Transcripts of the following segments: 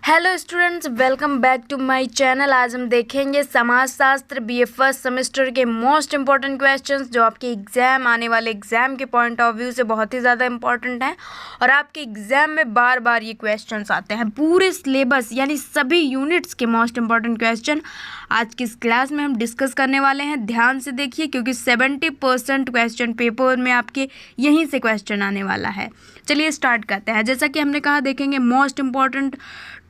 Hello students, welcome back to my channel. आज हम देखेंगे समाजशास्त्र बीए फर्स्ट सेमेस्टर के मोस्ट इंपॉर्टेंट क्वेश्चंस जो आपके आने वाले एग्ज़ाम के पॉइंट ऑफ व्यू से बहुत ही ज़्यादा इंपॉर्टेंट हैं और आपके एग्ज़ाम में बार बार ये क्वेश्चंस आते हैं। पूरे सिलेबस यानी सभी यूनिट्स के मोस्ट इंपॉर्टेंट क्वेश्चन आज की इस क्लास में हम डिस्कस करने वाले हैं। ध्यान से देखिए क्योंकि 70% क्वेश्चन पेपर में आपके यहीं से क्वेश्चन आने वाला है। चलिए स्टार्ट करते हैं। जैसा कि हमने कहा, देखेंगे मोस्ट इम्पॉर्टेंट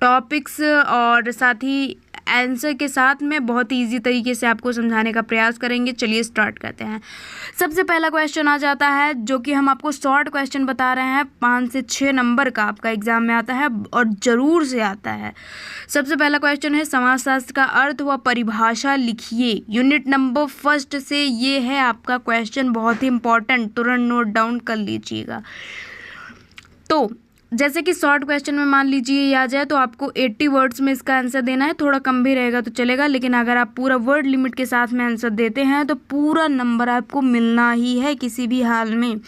टॉपिक्स और साथ ही आंसर के साथ में बहुत ही ईजी तरीके से आपको समझाने का प्रयास करेंगे। चलिए स्टार्ट करते हैं। सबसे पहला क्वेश्चन आ जाता है जो कि हम आपको शॉर्ट क्वेश्चन बता रहे हैं, 5 से 6 नंबर का आपका एग्जाम में आता है और ज़रूर से आता है। सबसे पहला क्वेश्चन है, समाजशास्त्र का अर्थ व परिभाषा लिखिए। यूनिट नंबर फर्स्ट से ये है आपका क्वेश्चन, बहुत ही इंपॉर्टेंट, तुरंत नोट डाउन कर लीजिएगा। तो जैसे कि शॉर्ट क्वेश्चन में मान लीजिए ये आ जाए तो आपको 80 वर्ड्स में इसका आंसर देना है। थोड़ा कम भी रहेगा तो चलेगा, लेकिन अगर आप पूरा वर्ड लिमिट के साथ में आंसर देते हैं तो पूरा नंबर आपको मिलना ही है किसी भी हाल में।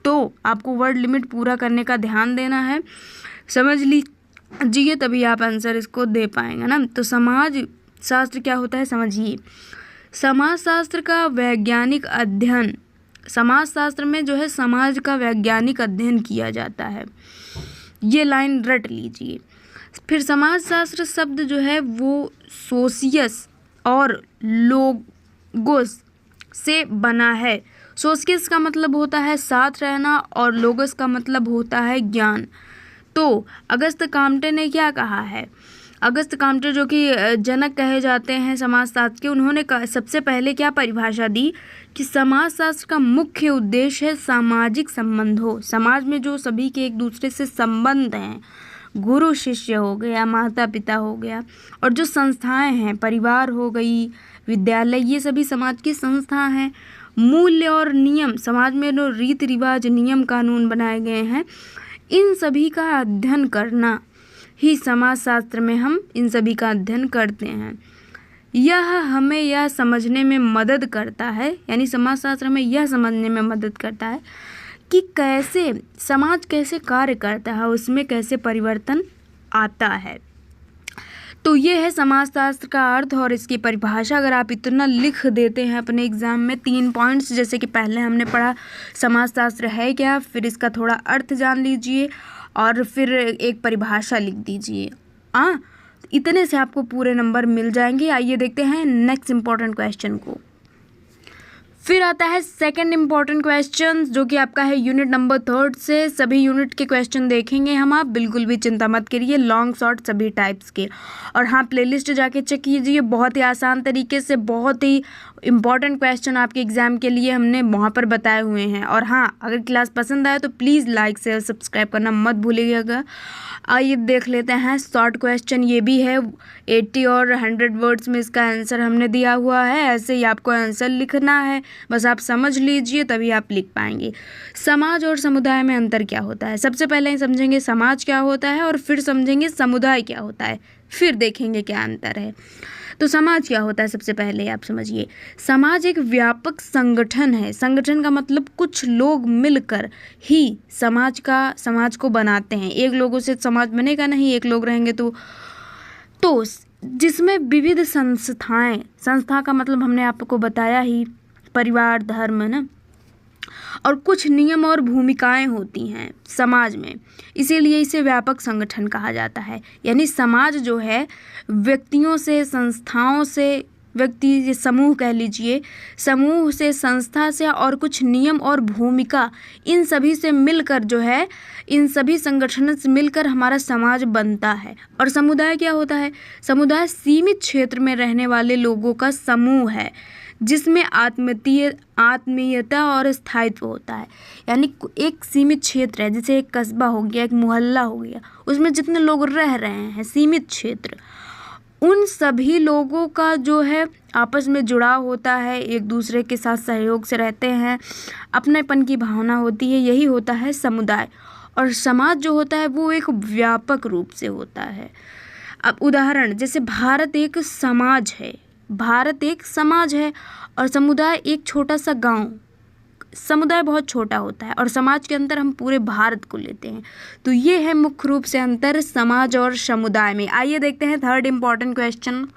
तो आपको वर्ड लिमिट पूरा करने का ध्यान देना है, समझ लीजिए, तभी आप आंसर इसको दे पाएंगे ना। तो समाज शास्त्र क्या होता है समझिए। समाजशास्त्र का वैज्ञानिक अध्ययन, समाजशास्त्र में जो है समाज का वैज्ञानिक अध्ययन किया जाता है। ये लाइन रट लीजिए। फिर समाजशास्त्र शब्द जो है वो सोशियस और लोगोस से बना है। सोशियस का मतलब होता है साथ रहना और लोगोस का मतलब होता है ज्ञान। तो अगस्त काम्टे ने क्या कहा है? अगस्त काम्टे जो कि जनक कहे जाते हैं समाजशास्त्र के, उन्होंने सबसे पहले क्या परिभाषा दी कि समाजशास्त्र का मुख्य उद्देश्य है सामाजिक संबंध हो। समाज में जो सभी के एक दूसरे से संबंध हैं, गुरु शिष्य हो गया, माता पिता हो गया, और जो संस्थाएं हैं, परिवार हो गई, विद्यालय, ये सभी समाज की संस्था हैं। मूल्य और नियम, समाज में जो रीति रिवाज, नियम कानून बनाए गए हैं, इन सभी का अध्ययन करना ही समाजशास्त्र में हम इन सभी का अध्ययन करते हैं। यह हमें यह समझने में मदद करता है, यानी समाजशास्त्र हमें यह समझने में मदद करता है कि कैसे समाज कैसे कार्य करता है, उसमें कैसे परिवर्तन आता है। तो ये है समाजशास्त्र का अर्थ और इसकी परिभाषा। अगर आप इतना लिख देते हैं अपने एग्ज़ाम में 3 पॉइंट्स, जैसे कि पहले हमने पढ़ा समाजशास्त्र है क्या, फिर इसका थोड़ा अर्थ जान लीजिए और फिर एक परिभाषा लिख दीजिए। इतने से आपको पूरे नंबर मिल जाएंगे। आइए देखते हैं नेक्स्ट इम्पॉर्टेंट क्वेश्चन को। फिर आता है सेकंड इम्पॉर्टेंट क्वेश्चन जो कि आपका है यूनिट नंबर 3 से। सभी यूनिट के क्वेश्चन देखेंगे हम, आप बिल्कुल भी चिंता मत करिए, लॉन्ग शॉर्ट सभी टाइप्स के। और हाँ, प्लेलिस्ट जाके चेक कीजिए, बहुत ही आसान तरीके से बहुत ही इम्पॉर्टेंट क्वेश्चन आपके एग्जाम के लिए हमने वहाँ पर बताए हुए हैं। और हाँ, अगर क्लास पसंद आए तो प्लीज़ लाइक शेयर सब्सक्राइब करना मत भूलिएगा। आइए देख लेते हैं शॉर्ट क्वेश्चन। ये भी है 80 और 100 वर्ड्स में इसका आंसर हमने दिया हुआ है। ऐसे ही आपको आंसर लिखना है, बस आप समझ लीजिए तभी आप लिख पाएंगे। समाज और समुदाय में अंतर क्या होता है? सबसे पहले समझेंगे समाज क्या होता है और फिर समझेंगे समुदाय क्या होता है, फिर देखेंगे क्या अंतर है। तो समाज क्या होता है सबसे पहले आप समझिए। समाज एक व्यापक संगठन है। संगठन का मतलब कुछ लोग मिलकर ही समाज को बनाते हैं। एक लोगों से समाज बनेगा नहीं, एक लोग रहेंगे तो जिसमें विविध संस्थाएं, संस्था का मतलब हमने आपको बताया ही, परिवार, धर्म, ना, और कुछ नियम और भूमिकाएं होती हैं समाज में, इसीलिए इसे व्यापक संगठन कहा जाता है। यानी समाज जो है व्यक्तियों से, संस्थाओं से, व्यक्ति समूह कह लीजिए, समूह से, संस्था से और कुछ नियम और भूमिका, इन सभी से मिलकर जो है, इन सभी संगठनों से मिलकर हमारा समाज बनता है। और समुदाय क्या होता है? समुदाय सीमित क्षेत्र में रहने वाले लोगों का समूह है जिसमें आत्मीयता और स्थायित्व होता है। यानी एक सीमित क्षेत्र है, जैसे एक कस्बा हो गया, एक मोहल्ला हो गया, उसमें जितने लोग रह रहे हैं, सीमित क्षेत्र, उन सभी लोगों का जो है आपस में जुड़ाव होता है, एक दूसरे के साथ सहयोग से रहते हैं, अपनेपन की भावना होती है, यही होता है समुदाय। और समाज जो होता है वो एक व्यापक रूप से होता है। अब उदाहरण, जैसे भारत एक समाज है, भारत एक समाज है और समुदाय एक छोटा सा गांव, समुदाय बहुत छोटा होता है और समाज के अंदर हम पूरे भारत को लेते हैं। तो ये है मुख्य रूप से अंतर समाज और समुदाय में। आइए देखते हैं third important question.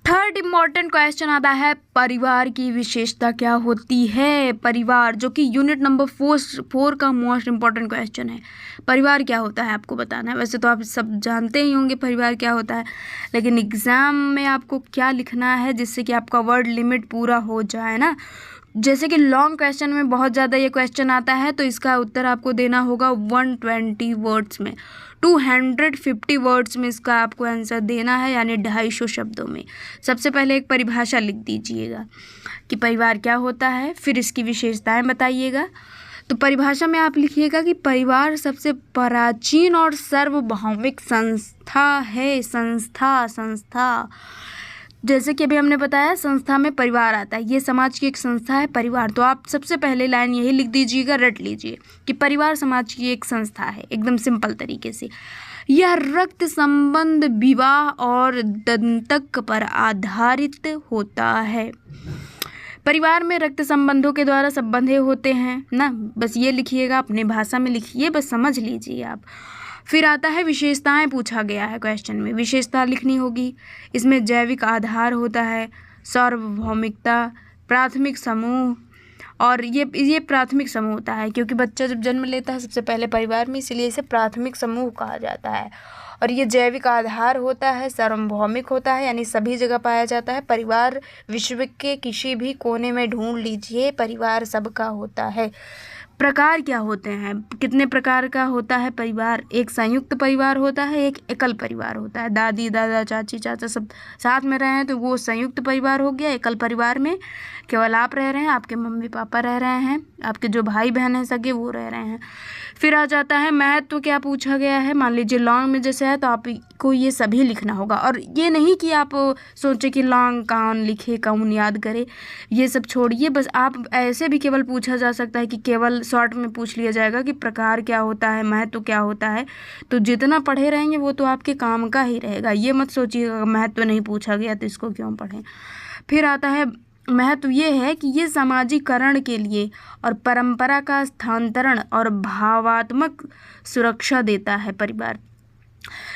Third important question आता है परिवार की विशेषता क्या होती है। परिवार, जो कि यूनिट नंबर 4 का मोस्ट इम्पॉर्टेंट क्वेश्चन है। परिवार क्या होता है आपको बताना है। वैसे तो आप सब जानते ही होंगे परिवार क्या होता है, लेकिन एग्ज़ाम में आपको क्या लिखना है जिससे कि आपका वर्ड लिमिट पूरा हो जाए ना। जैसे कि लॉन्ग क्वेश्चन में बहुत ज़्यादा ये क्वेश्चन आता है, तो इसका उत्तर आपको देना होगा 120 वर्ड्स में, 250 वर्ड्स में इसका आपको आंसर देना है, यानी 250 शब्दों में। सबसे पहले एक परिभाषा लिख दीजिएगा कि परिवार क्या होता है, फिर इसकी विशेषताएं बताइएगा। तो परिभाषा में आप लिखिएगा कि परिवार सबसे प्राचीन और सार्वभौमिक संस्था है। संस्था जैसे कि अभी हमने बताया, संस्था में परिवार आता है, ये समाज की एक संस्था है परिवार। तो आप सबसे पहले लाइन यही लिख दीजिएगा, रट लीजिए कि परिवार समाज की एक संस्था है, एकदम सिंपल तरीके से। यह रक्त संबंध, विवाह और दंतक पर आधारित होता है। परिवार में रक्त संबंधों के द्वारा सब बंधे होते हैं ना, बस ये लिखिएगा, अपनी भाषा में लिखिए, बस समझ लीजिए आप। फिर आता है विशेषताएं, पूछा गया है क्वेश्चन में, विशेषता लिखनी होगी। इसमें जैविक आधार होता है, सार्वभौमिकता, प्राथमिक समूह, और ये प्राथमिक समूह होता है क्योंकि बच्चा जब जन्म लेता है सबसे पहले परिवार में, इसीलिए इसे प्राथमिक समूह कहा जाता है। और ये जैविक आधार होता है, सार्वभौमिक होता है, यानी सभी जगह पाया जाता है। परिवार विश्व के किसी भी कोने में ढूंढ लीजिए, परिवार सबका होता है। प्रकार क्या होते हैं, कितने प्रकार का होता है परिवार। एक संयुक्त परिवार होता है, एक एकल परिवार होता है। दादी दादा चाची चाचा सब साथ में रहे हैं तो वो संयुक्त परिवार हो गया। एकल परिवार में केवल आप रह रहे हैं, आपके मम्मी पापा रह रहे हैं, आपके जो भाई बहन हैं सगे वो रह रहे हैं। फिर आ जाता है महत्व, क्या पूछा गया है। मान लीजिए लॉन्ग में जैसे है तो आपको ये सभी लिखना होगा, और ये नहीं कि आप सोचे कि लॉन्ग कौन लिखे कौन याद करे, ये सब छोड़िए। बस आप ऐसे भी केवल पूछा जा सकता है कि केवल शॉर्ट में पूछ लिया जाएगा कि प्रकार क्या होता है, महत्व क्या होता है। तो जितना पढ़े रहेंगे वो तो आपके काम का ही रहेगा। ये मत सोचिएगा महत्व नहीं पूछा गया तो इसको क्यों पढ़ें। फिर आता है महत्व, ये है कि ये सामाजिकरण के लिए और परंपरा का स्थानांतरण और भावात्मक सुरक्षा देता है परिवार।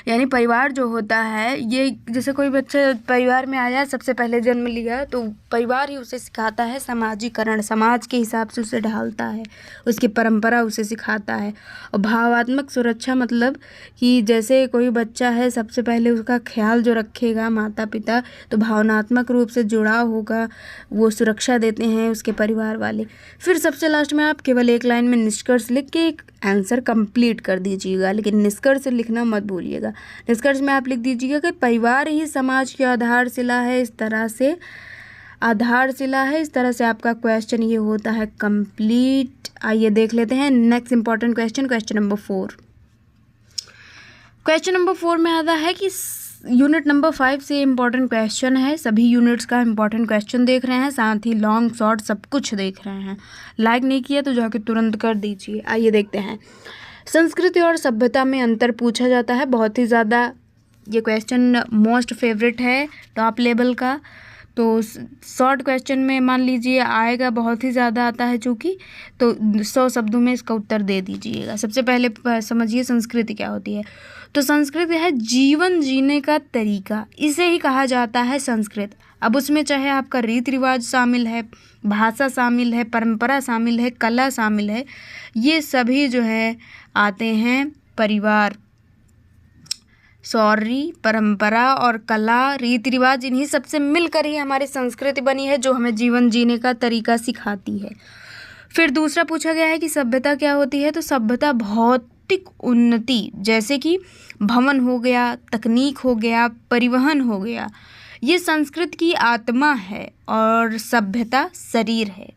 यानी परिवार जो होता है, ये जैसे कोई बच्चा परिवार में आया, सबसे पहले जन्म लिया, तो परिवार ही उसे सिखाता है समाजीकरण, समाज के हिसाब से उसे ढालता है, उसकी परंपरा उसे सिखाता है। और भावात्मक सुरक्षा मतलब कि जैसे कोई बच्चा है, सबसे पहले उसका ख्याल जो रखेगा माता पिता, तो भावनात्मक रूप से जुड़ाव होगा, वो सुरक्षा देते हैं उसके परिवार वाले। फिर सबसे लास्ट में आप केवल एक लाइन में निष्कर्ष लिख के एक आंसर कंप्लीट कर दीजिएगा, लेकिन निष्कर्ष लिखना मत भूलिएगा। निष्कर्ष में आप लिख दीजिएगा कि परिवार ही समाज की आधारशिला है। इस तरह से आपका क्वेश्चन ये होता है कंप्लीट। आइए देख लेते हैं next important question, question number 4। Question number 4 में आता है कि यूनिट नंबर 5 से इम्पॉर्टेंट क्वेश्चन है। सभी यूनिट्स का इम्पॉर्टेंट क्वेश्चन देख रहे हैं, साथ ही लॉन्ग शॉर्ट सब कुछ देख रहे हैं। लाइक नहीं किया तो जाके तुरंत कर दीजिए। आइए देखते हैं। संस्कृति और सभ्यता में अंतर पूछा जाता है। बहुत ही ज़्यादा ये क्वेश्चन मोस्ट फेवरेट है टॉप लेवल का। तो शॉर्ट क्वेश्चन में मान लीजिए आएगा, बहुत ही ज़्यादा आता है चूँकि, तो 100 शब्दों में इसका उत्तर दे दीजिएगा। सबसे पहले समझिए संस्कृति क्या होती है। तो संस्कृति है जीवन जीने का तरीका, इसे ही कहा जाता है संस्कृत। अब उसमें चाहे आपका रीति रिवाज शामिल है, भाषा शामिल है, परंपरा शामिल है, कला शामिल है, ये सभी जो है आते हैं परिवार। परंपरा और कला, रीति रिवाज, इन्हीं सबसे मिलकर ही हमारी संस्कृति बनी है, जो हमें जीवन जीने का तरीका सिखाती है। फिर दूसरा पूछा गया है कि सभ्यता क्या होती है। तो सभ्यता भौतिक उन्नति, जैसे कि भवन हो गया, तकनीक हो गया, परिवहन हो गया, ये संस्कृति की आत्मा है। और सभ्यता शरीर है।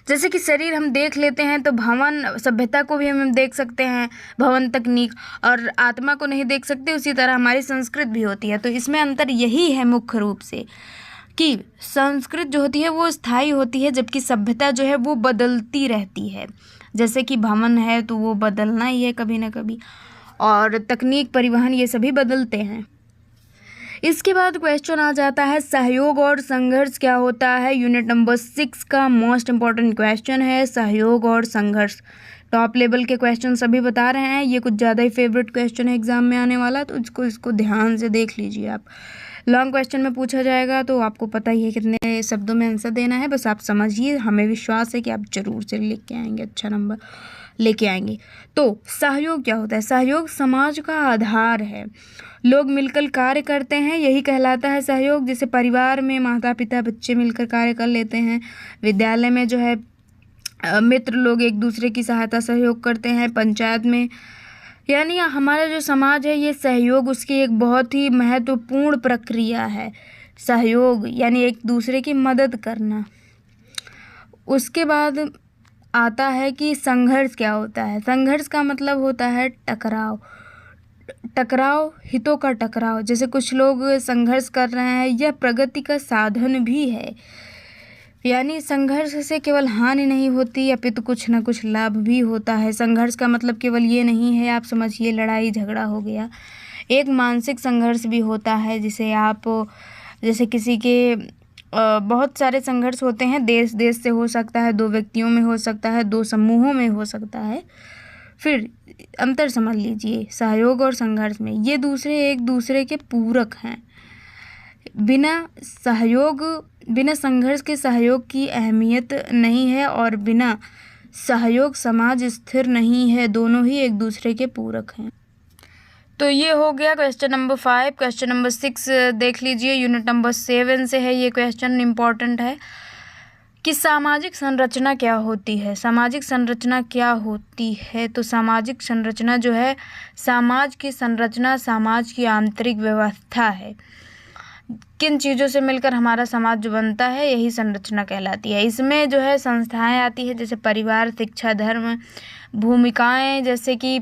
जैसे कि शरीर हम देख लेते हैं तो भवन, सभ्यता को भी हम देख सकते हैं, भवन तकनीक, और आत्मा को नहीं देख सकते। उसी तरह हमारी संस्कृत भी होती है। तो इसमें अंतर यही है मुख्य रूप से कि संस्कृत जो होती है वो स्थायी होती है, जबकि सभ्यता जो है वो बदलती रहती है। जैसे कि भवन है तो वो बदलना ही है कभी ना कभी, और तकनीक, परिवहन, ये सभी बदलते हैं। इसके बाद क्वेश्चन आ जाता है सहयोग और संघर्ष क्या होता है। यूनिट नंबर 6 का मोस्ट इम्पॉर्टेंट क्वेश्चन है सहयोग और संघर्ष। टॉप लेवल के क्वेश्चन सभी बता रहे हैं, ये कुछ ज़्यादा ही फेवरेट क्वेश्चन है एग्जाम में आने वाला, तो इसको ध्यान से देख लीजिए आप। लॉन्ग क्वेश्चन में पूछा जाएगा तो आपको पता ही है कितने शब्दों में आंसर देना है, बस आप समझिए। हमें विश्वास है कि आप जरूर से लेके आएंगे, अच्छा नंबर लेके आएंगे। तो सहयोग क्या होता है। सहयोग समाज का आधार है, लोग मिलकर कार्य करते हैं, यही कहलाता है सहयोग। जैसे परिवार में माता पिता बच्चे मिलकर कार्य कर लेते हैं, विद्यालय में जो है मित्र लोग एक दूसरे की सहायता सहयोग करते हैं, पंचायत में, यानी हमारा जो समाज है ये सहयोग उसकी एक बहुत ही महत्वपूर्ण प्रक्रिया है। सहयोग यानी एक दूसरे की मदद करना। उसके बाद आता है कि संघर्ष क्या होता है। संघर्ष का मतलब होता है टकराव, हितों का टकराव। जैसे कुछ लोग संघर्ष कर रहे हैं, यह प्रगति का साधन भी है, यानी संघर्ष से केवल हानि नहीं होती, अपितु कुछ ना कुछ लाभ भी होता है। संघर्ष का मतलब केवल ये नहीं है, आप समझिए लड़ाई झगड़ा हो गया। एक मानसिक संघर्ष भी होता है, जैसे किसी के बहुत सारे संघर्ष होते हैं, देश देश से हो सकता है, 2 व्यक्तियों में हो सकता है, 2 समूहों में हो सकता है। फिर अंतर समझ लीजिए सहयोग और संघर्ष में, ये एक दूसरे के पूरक हैं। बिना संघर्ष के सहयोग की अहमियत नहीं है, और बिना सहयोग समाज स्थिर नहीं है, दोनों ही एक दूसरे के पूरक हैं। तो ये हो गया क्वेश्चन नंबर 5। क्वेश्चन नंबर 6 देख लीजिए, यूनिट नंबर 7 से है ये क्वेश्चन, इम्पॉर्टेंट है कि सामाजिक संरचना क्या होती है। सामाजिक संरचना क्या होती है, तो सामाजिक संरचना जो है, समाज की संरचना समाज की आंतरिक व्यवस्था है। किन चीज़ों से मिलकर हमारा समाज जो बनता है, यही संरचना कहलाती है। इसमें जो है संस्थाएं आती है, जैसे परिवार, शिक्षा, धर्म, भूमिकाएं, जैसे कि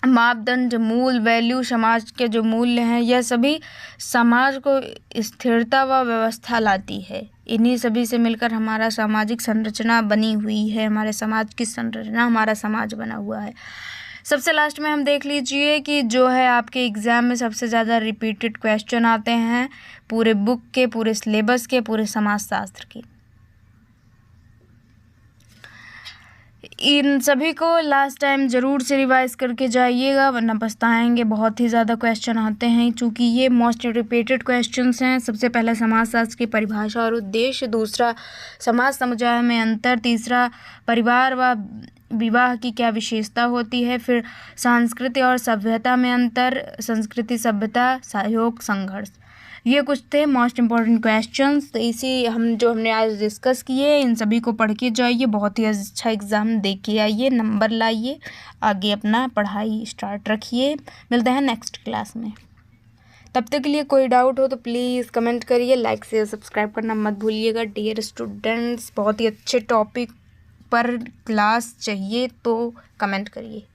मापदंड, मूल वैल्यू, समाज के जो मूल्य हैं, यह सभी समाज को स्थिरता व व्यवस्था लाती है। इन्हीं सभी से मिलकर हमारा सामाजिक संरचना बनी हुई है, हमारे समाज की संरचना, हमारा समाज बना हुआ है। सबसे लास्ट में हम देख लीजिए कि जो है आपके एग्ज़ाम में सबसे ज़्यादा रिपीटेड क्वेश्चन आते हैं पूरे बुक के, पूरे सिलेबस के, पूरे समाजशास्त्र के। इन सभी को लास्ट टाइम ज़रूर से रिवाइज करके जाइएगा, वरना पछताएंगे। बहुत ही ज़्यादा क्वेश्चन आते हैं, चूँकि ये मोस्ट रिपीटेड क्वेश्चंस हैं। सबसे पहला समाजशास्त्र की परिभाषा और उद्देश्य, दूसरा समाज समुदाय में अंतर, तीसरा परिवार व विवाह की क्या विशेषता होती है, फिर संस्कृति और सभ्यता में अंतर, संस्कृति सभ्यता, सहयोग, संघर्ष। ये कुछ थे मोस्ट इम्पॉर्टेंट क्वेश्चंस। तो हमने आज डिस्कस किए, इन सभी को पढ़ के जाइए, बहुत ही अच्छा एग्ज़ाम दे के आइए, नंबर लाइए, आगे अपना पढ़ाई स्टार्ट रखिए। मिलते हैं नेक्स्ट क्लास में, तब तक के लिए कोई डाउट हो तो प्लीज़ कमेंट करिए, लाइक शेयर सब्सक्राइब करना मत भूलिएगा। डियर स्टूडेंट्स, बहुत ही अच्छे टॉपिक पर क्लास चाहिए तो कमेंट करिए।